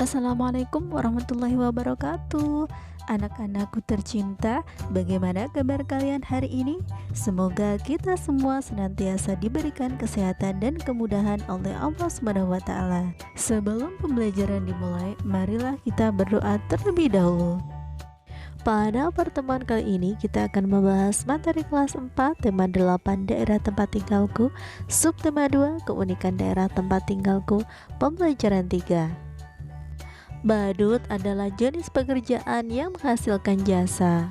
Assalamualaikum warahmatullahi wabarakatuh. Anak-anakku tercinta, bagaimana kabar kalian hari ini? Semoga kita semua senantiasa diberikan kesehatan dan kemudahan oleh Allah Subhanahu wa taala. Sebelum pembelajaran dimulai, marilah kita berdoa terlebih dahulu. Pada pertemuan kali ini kita akan membahas materi kelas 4 tema 8 daerah tempat tinggalku, subtema 2 keunikan daerah tempat tinggalku, pembelajaran 3. Badut adalah jenis pekerjaan yang menghasilkan jasa.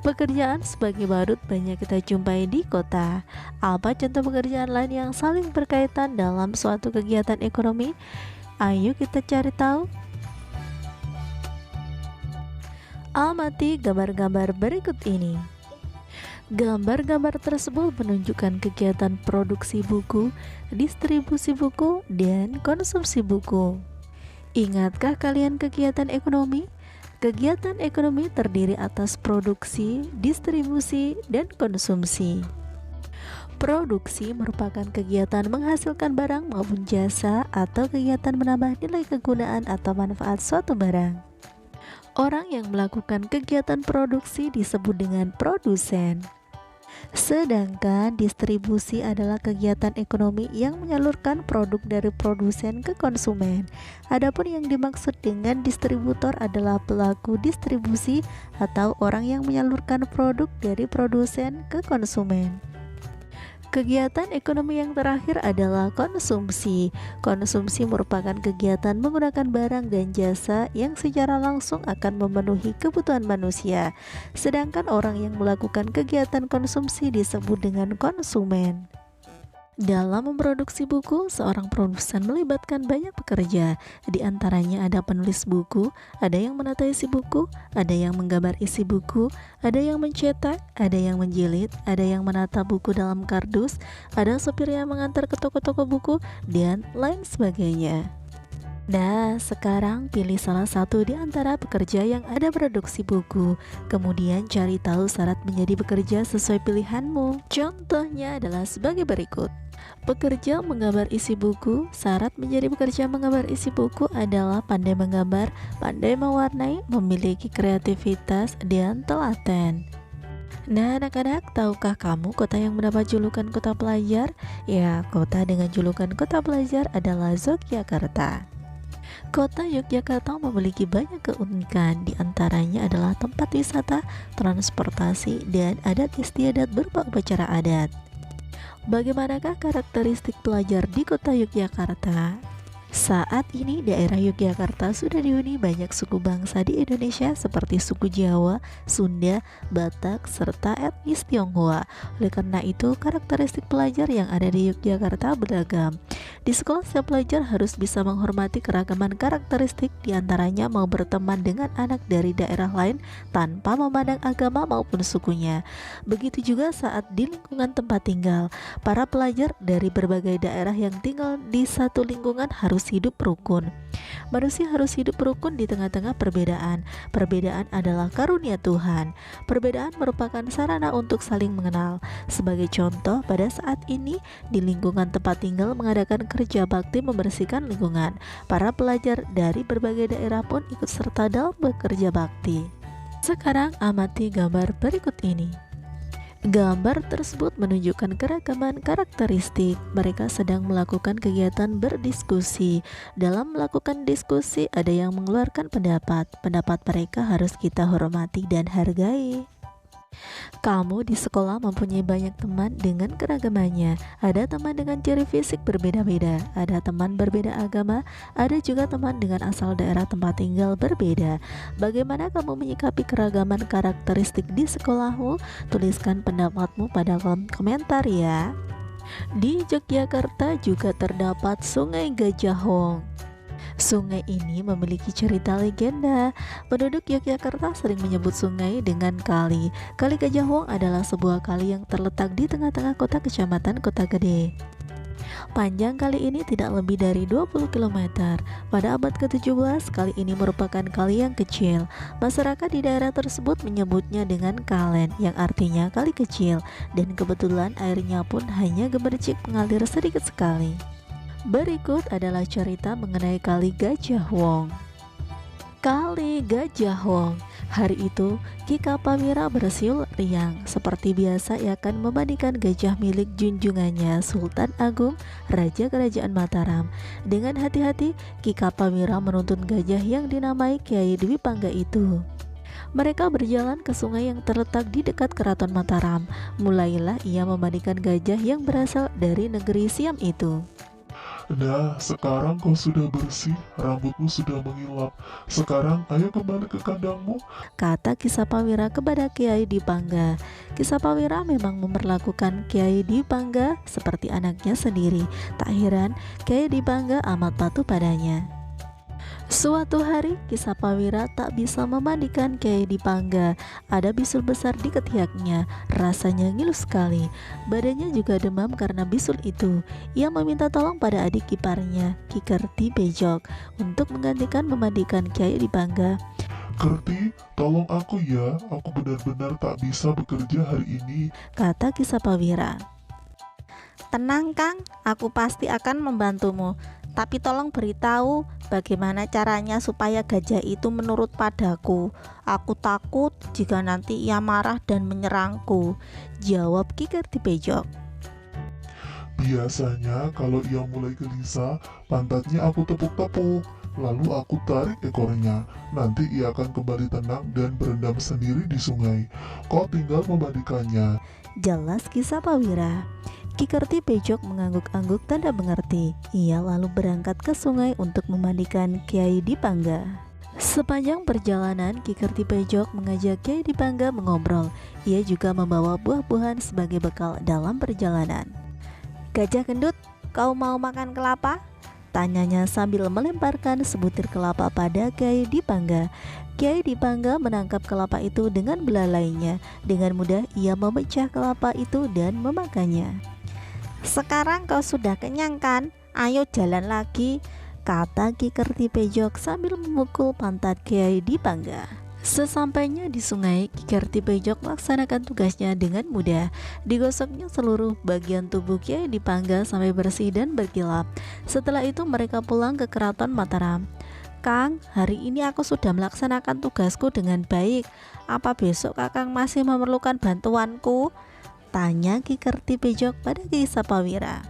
Pekerjaan sebagai badut banyak kita jumpai di kota. Apa contoh pekerjaan lain yang saling berkaitan dalam suatu kegiatan ekonomi? Ayo kita cari tahu. Amati gambar-gambar berikut ini. Gambar-gambar tersebut menunjukkan kegiatan produksi buku, distribusi buku, dan konsumsi buku. Ingatkah kalian kegiatan ekonomi? Kegiatan ekonomi terdiri atas produksi, distribusi, dan konsumsi. Produksi merupakan kegiatan menghasilkan barang maupun jasa atau kegiatan menambah nilai kegunaan atau manfaat suatu barang. Orang yang melakukan kegiatan produksi disebut dengan produsen. Sedangkan distribusi adalah kegiatan ekonomi yang menyalurkan produk dari produsen ke konsumen. Adapun yang dimaksud dengan distributor adalah pelaku distribusi atau orang yang menyalurkan produk dari produsen ke konsumen. Kegiatan ekonomi yang terakhir adalah konsumsi. Konsumsi merupakan kegiatan menggunakan barang dan jasa yang secara langsung akan memenuhi kebutuhan manusia. Sedangkan orang yang melakukan kegiatan konsumsi disebut dengan konsumen. Dalam memproduksi buku, seorang produsen melibatkan banyak pekerja. Di antaranya ada penulis buku, ada yang menata isi buku, ada yang menggambar isi buku, ada yang mencetak, ada yang menjilid, ada yang menata buku dalam kardus, ada sopir yang mengantar ke toko-toko buku, dan lain sebagainya. Nah, sekarang pilih salah satu di antara pekerja yang ada produksi buku. Kemudian cari tahu syarat menjadi pekerja sesuai pilihanmu. Contohnya adalah sebagai berikut. Pekerja menggambar isi buku. Syarat menjadi pekerja menggambar isi buku adalah pandai menggambar, pandai mewarnai, memiliki kreativitas, dan telaten. Nah anak-anak, tahukah kamu kota yang mendapat julukan kota pelajar? Ya, kota dengan julukan kota pelajar adalah Yogyakarta. Kota Yogyakarta memiliki banyak keunikan, diantaranya adalah tempat wisata, transportasi, dan adat istiadat berupa upacara adat. Bagaimanakah karakteristik pelajar di kota Yogyakarta? Saat ini daerah Yogyakarta sudah dihuni banyak suku bangsa di Indonesia seperti suku Jawa, Sunda, Batak, serta etnis Tionghoa. Oleh karena itu, karakteristik pelajar yang ada di Yogyakarta beragam. Di sekolah, setiap pelajar harus bisa menghormati keragaman karakteristik, diantaranya mau berteman dengan anak dari daerah lain tanpa memandang agama maupun sukunya. Begitu juga saat di lingkungan tempat tinggal, para pelajar dari berbagai daerah yang tinggal di satu lingkungan harus hidup rukun. Manusia harus hidup rukun di tengah-tengah perbedaan. Perbedaan adalah karunia Tuhan. Perbedaan merupakan sarana untuk saling mengenal. Sebagai contoh, pada saat ini di lingkungan tempat tinggal mengadakan kerja bakti membersihkan lingkungan. Para pelajar dari berbagai daerah pun ikut serta dalam bekerja bakti. Sekarang amati gambar berikut ini. Gambar tersebut menunjukkan keragaman karakteristik. Mereka sedang melakukan kegiatan berdiskusi. Dalam melakukan diskusi, ada yang mengeluarkan pendapat. Pendapat mereka harus kita hormati dan hargai. Kamu di sekolah mempunyai banyak teman dengan keragamannya. Ada teman dengan ciri fisik berbeda-beda, ada teman berbeda agama, ada juga teman dengan asal daerah tempat tinggal berbeda. Bagaimana kamu menyikapi keragaman karakteristik di sekolahmu? Tuliskan pendapatmu pada kolom komentar ya. Di Yogyakarta juga terdapat Sungai Gajahwong. Sungai ini memiliki cerita legenda. Penduduk Yogyakarta sering menyebut sungai dengan kali. Kali Gajahwong adalah sebuah kali yang terletak di tengah-tengah kota kecamatan Kota Gede. Panjang kali ini tidak lebih dari 20 km. Pada abad ke-17, kali ini merupakan kali yang kecil. Masyarakat di daerah tersebut menyebutnya dengan kalen, yang artinya kali kecil, dan kebetulan airnya pun hanya gemercik mengalir sedikit sekali. Berikut adalah cerita mengenai Kali Gajah Wong. Kali Gajah Wong. Hari itu, Ki Kapawira bersiul riang. Seperti biasa ia akan memandikan gajah milik junjungannya Sultan Agung Raja Kerajaan Mataram. Dengan hati-hati, Ki Kapawira menuntun gajah yang dinamai Kiai Dwi Pangga itu. Mereka berjalan ke sungai yang terletak di dekat keraton Mataram. Mulailah ia memandikan gajah yang berasal dari negeri Siam itu. Nah, sekarang kau sudah bersih, rambutmu sudah mengilap. Sekarang ayo kembali ke kandangmu. Kata Ki Sapawira kepada Kiai Dipangga. Ki Sapawira memang memperlakukan Kiai Dipangga seperti anaknya sendiri. Tak heran Kiai Dipangga amat patuh padanya. Suatu hari Ki Sapawira tak bisa memandikan Kiai Dipangga. Ada bisul besar di ketiaknya. Rasanya ngilu sekali. Badannya juga demam karena bisul itu. Ia meminta tolong pada adik iparnya Ki Kerti Bejok untuk menggantikan memandikan Kiai Dipangga. Kerti, tolong aku ya. Aku benar-benar tak bisa bekerja hari ini. Kata Ki Sapawira. Tenang Kang, aku pasti akan membantumu. Tapi tolong beritahu bagaimana caranya supaya gajah itu menurut padaku. Aku takut jika nanti ia marah dan menyerangku, jawab Ki Kerti Bejok. Biasanya kalau ia mulai gelisah, pantatnya aku tepuk-tepuk. Lalu aku tarik ekornya. Nanti ia akan kembali tenang dan berendam sendiri di sungai. Kau tinggal memandikannya, Jelas Ki Sapawira. Ki Kerti Bejok mengangguk-angguk tanda mengerti. Ia lalu berangkat ke sungai untuk memandikan Kiai Dipangga. Sepanjang perjalanan, Ki Kerti Bejok mengajak Kiai Dipangga mengobrol. Ia juga membawa buah-buahan sebagai bekal dalam perjalanan. Gajah gendut, kau mau makan kelapa? Tanyanya sambil melemparkan sebutir kelapa pada Kiai Dipangga. Kiai Dipangga menangkap kelapa itu dengan belalainya. Dengan mudah ia memecah kelapa itu dan memakannya. Sekarang kau sudah kenyang kan? Ayo jalan lagi, kata Ki Kerti Bejok sambil memukul pantat Kiai Dipangga. Sesampainya di sungai, Ki Kerti Bejok melaksanakan tugasnya dengan mudah. Digosoknya seluruh bagian tubuh Kiai Dipangga sampai bersih dan berkilap. Setelah itu mereka pulang ke keraton Mataram. Kang, hari ini aku sudah melaksanakan tugasku dengan baik. Apa besok Kakang masih memerlukan bantuanku? Tanya Ki Kerti Bejok pada Ki Sapawira.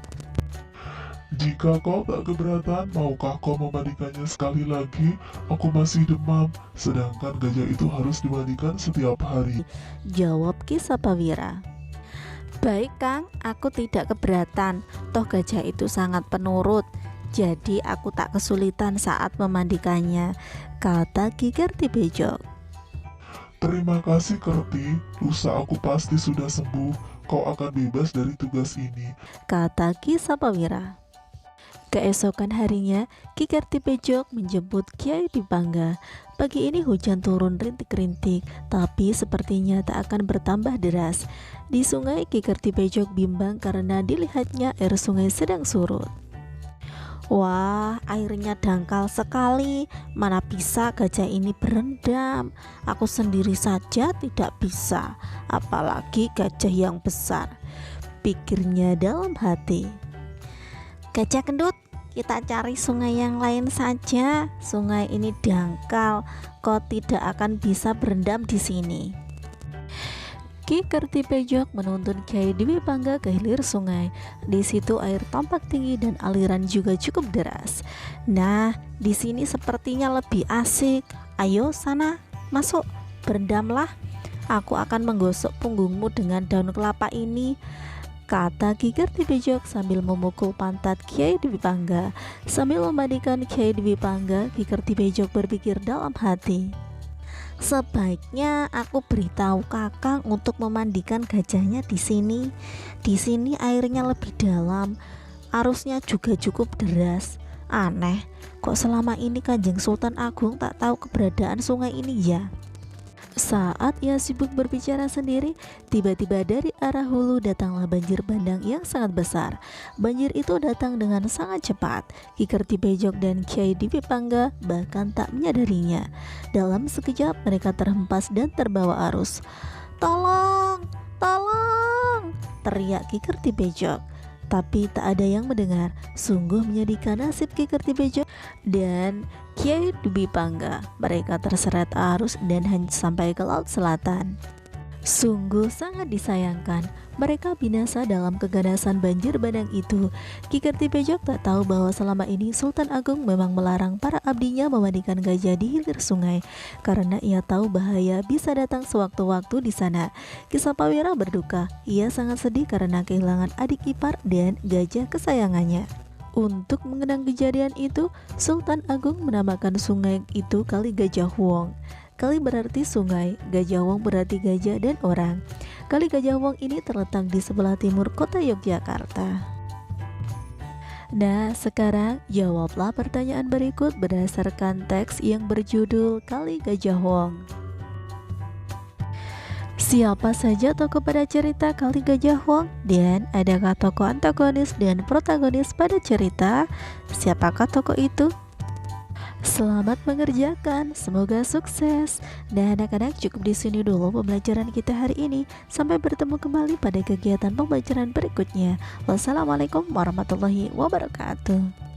jika kau tak keberatan, maukah kau memandikannya sekali lagi? Aku masih demam, sedangkan gajah itu harus dimandikan setiap hari. Jawab Ki Sapawira. baik Kang, aku tidak keberatan. Toh gajah itu sangat penurut, jadi aku tak kesulitan saat memandikannya, kata Ki Kerti Bejok. Terima kasih Kerti, lusa aku pasti sudah sembuh. Kau akan bebas dari tugas ini, kata Ki Sapawira. Keesokan harinya, Ki Kerti Bejok menjemput Kiai Dipangga. Pagi ini hujan turun rintik-rintik, tapi sepertinya tak akan bertambah deras. Di sungai, Ki Kerti Bejok bimbang karena dilihatnya air sungai sedang surut. Wah, airnya dangkal sekali. Mana bisa gajah ini berendam? Aku sendiri saja tidak bisa, apalagi gajah yang besar, pikirnya dalam hati. Gajah gendut, kita cari sungai yang lain saja. Sungai ini dangkal, kau tidak akan bisa berendam di sini. Ki Kerti Bejok menuntun Kiai Dwi Pangga ke hilir sungai. Di situ air tampak tinggi dan aliran juga cukup deras. Nah, di sini sepertinya lebih asik. Ayo sana, masuk, berendamlah. Aku akan menggosok punggungmu dengan daun kelapa ini, kata Ki Kerti Bejok sambil memukul pantat Kiai Dwi Pangga. Sambil memandikan Kiai Dwi Pangga, Ki Kerti Bejok berpikir dalam hati. Sebaiknya aku beritahu Kakang untuk memandikan gajahnya di sini. Di sini airnya lebih dalam, arusnya juga cukup deras. Aneh, kok selama ini Kanjeng Sultan Agung tak tahu keberadaan sungai ini ya? Saat ia sibuk berbicara sendiri, tiba-tiba dari arah hulu datanglah banjir bandang yang sangat besar. Banjir itu datang dengan sangat cepat. Ki Kerti Bejok dan Kiai Dwi Pangga bahkan tak menyadarinya. Dalam sekejap mereka terhempas dan terbawa arus. Tolong, tolong, teriak Ki Kerti Bejok. Tapi tak ada yang mendengar. Sungguh menyedihkan nasib Ki Kertibejo dan Kiai Dwi Pangga. Mereka terseret arus dan hanya sampai ke Laut Selatan. Sungguh sangat disayangkan, mereka binasa dalam keganasan banjir bandang itu. Ki Kertibejo tak tahu bahwa selama ini Sultan Agung memang melarang para abdinya memandikan gajah di hilir sungai karena ia tahu bahaya bisa datang sewaktu-waktu di sana. Ki Sapawira berduka, ia sangat sedih karena kehilangan adik ipar dan gajah kesayangannya. Untuk mengenang kejadian itu, Sultan Agung menamakan sungai itu Kali Gajah Wong. Kali berarti sungai, Gajah Wong berarti gajah dan orang. Kali Gajah Wong ini terletak di sebelah timur kota Yogyakarta. Nah, sekarang jawablah pertanyaan berikut berdasarkan teks yang berjudul Kali Gajah Wong. Siapa saja tokoh pada cerita Kali Gajah Wong? Dan adakah tokoh antagonis dan protagonis pada cerita? Siapakah tokoh itu? Selamat mengerjakan, semoga sukses. Nah anak-anak, cukup di sini dulu pembelajaran kita hari ini. Sampai bertemu kembali pada kegiatan pembelajaran berikutnya. Wassalamualaikum warahmatullahi wabarakatuh.